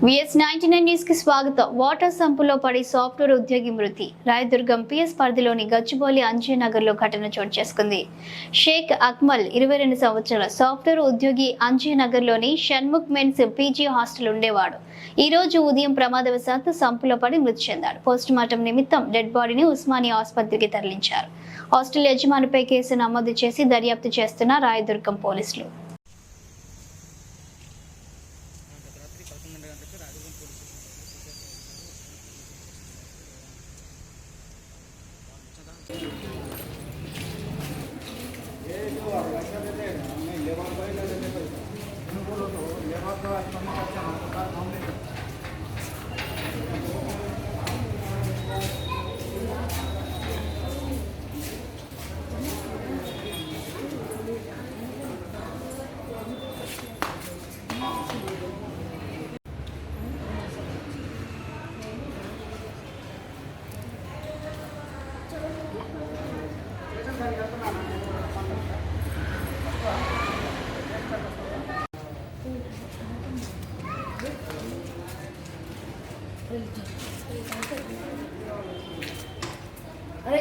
VS99 news కి స్వాగతం. Water సంపులో పడి సాఫ్ట్వేర్ ఉద్యోగి మృతి. రాయదుర్గం పిఎస్ పరిధిలోని గచ్చిబౌలి అంజయ్యనగర్ లో ఘటన చోటు చేసుకుంది. షేక్ అక్మల్ 22 సంవత్సరాల సాఫ్ట్వేర్ ఉద్యోగి అంజయ్యనగర్ లోని షణ్ముఖ్ మెన్స్ పీజీ హాస్టల్ ఉండేవాడు. ఈ రోజు ఉదయం ప్రమాదవశాత్తు సంపులో పడి మృతి చెందాడు. పోస్ట్ మార్టం నిమిత్తం డెడ్ బాడీని ఉస్మానియా ఆసుపత్రికి తరలించారు. హాస్టల్ యజమానిపై కేసు నమోదు చేసి దర్యాప్తు చేస్తున్న రాయదుర్గం పోలీసులు. अरे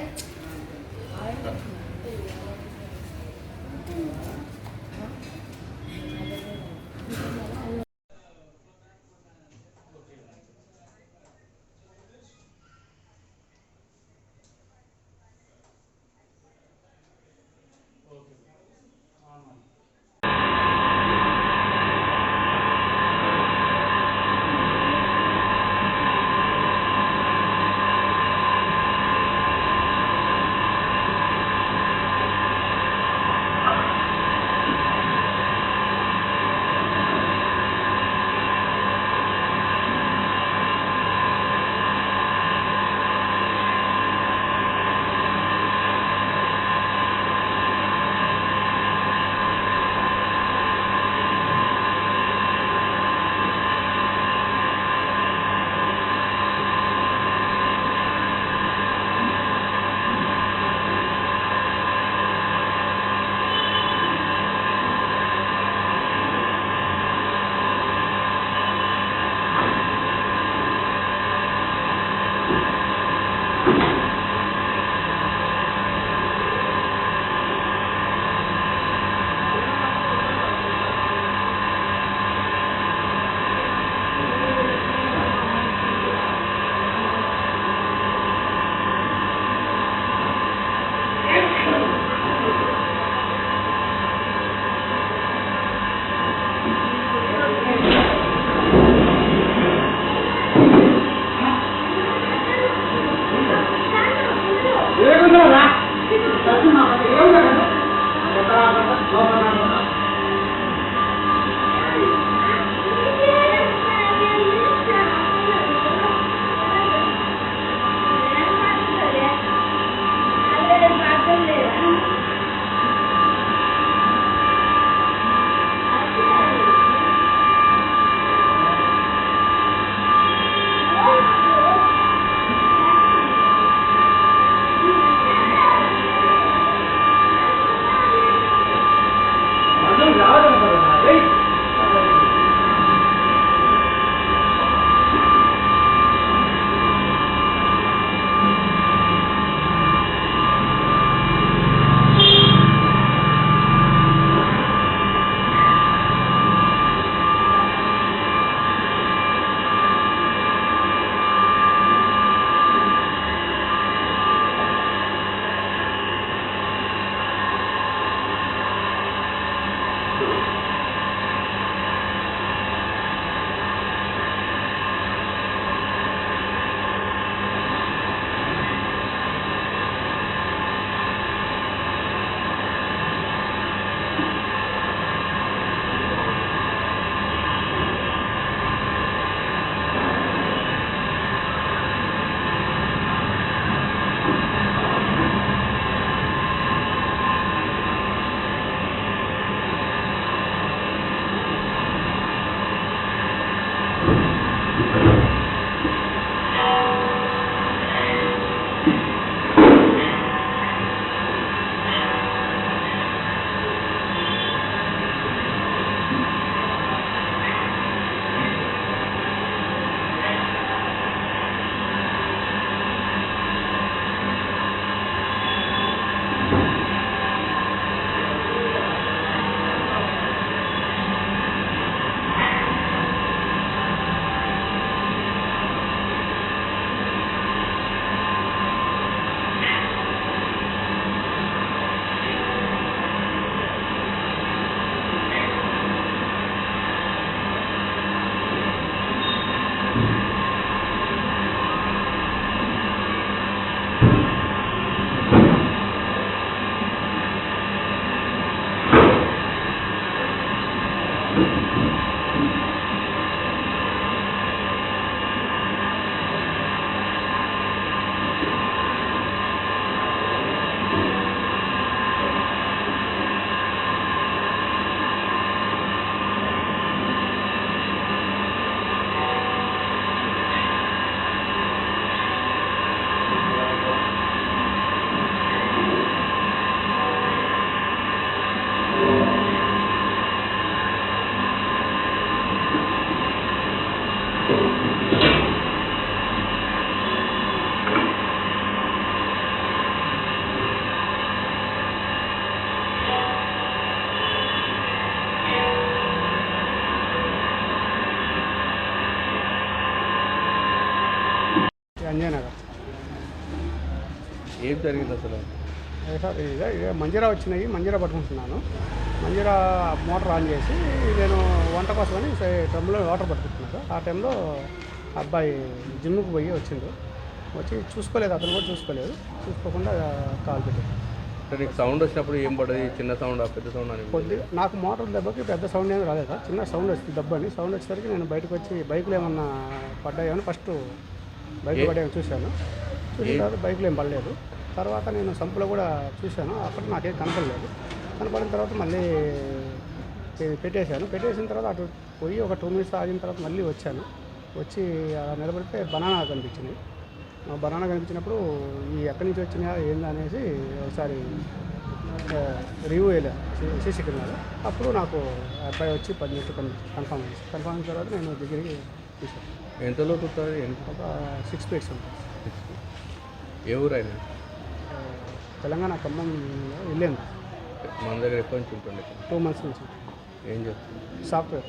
అంజయ్ నగర్. ఏం జరిగింది అసలు? సార్ ఇదే మంజీరా వచ్చినాయి, మంజీరా పట్టుకుంటున్నాను. మంజీరా మోటార్ ఆన్ చేసి నేను వంట కోసమని డ్రమ్లో వాటర్ పట్టుకుంటున్నాను. ఆ టైంలో అబ్బాయి జిమ్కి పోయి వచ్చిండు. వచ్చి చూసుకోలేదు, అతను కూడా చూసుకోకుండా కాల్ పెట్టాడు. నీకు సౌండ్ వచ్చినప్పుడు ఏం పడ్డది? చిన్న సౌండ్, పెద్ద సౌండ్ అని? కొద్దిగా నాకు మోటార్ దెబ్బకి పెద్ద సౌండ్ ఏమి రాలేదు, చిన్న సౌండ్ వచ్చింది దెబ్బని. సౌండ్ వచ్చేసరికి నేను బయటకు వచ్చి బైకులు ఏమన్నా పడ్డాయని ఫస్ట్ బైక్ పడ్డాయని చూసిన తర్వాత బైకులు ఏం పడలేదు. తర్వాత నేను సంపులో కూడా చూశాను, అక్కడ నాకేం కనపడలేదు. కనపడిన తర్వాత మళ్ళీ పెట్టేసిన తర్వాత అటు పోయి ఒక 2 minutes ఆగిన తర్వాత మళ్ళీ వచ్చి అలా నిలబడితే బనానా కనిపించింది. బనానా కనిపించినప్పుడు ఎక్కడి నుంచి వచ్చినా ఏందనేసి ఒకసారి రివ్యూ వెళ్ళాను సీసీ కెమెరాలో. అప్పుడు నాకు అబ్బాయి వచ్చి 10 minutes కన్ఫర్మ్ అయిన తర్వాత నేను దగ్గరికి చూశాను. ఎంతలో కుట్టారు? ఒక 6 feet ఉంటుంది. ఏ ఊరు అయినా? తెలంగాణ ఖమ్మంలో వెళ్ళాను. మన దగ్గర ఎప్పటి నుంచి ఉంటుంది? 2 months నుంచి. ఏం చెప్తుంది? సాఫ్ట్వేర్.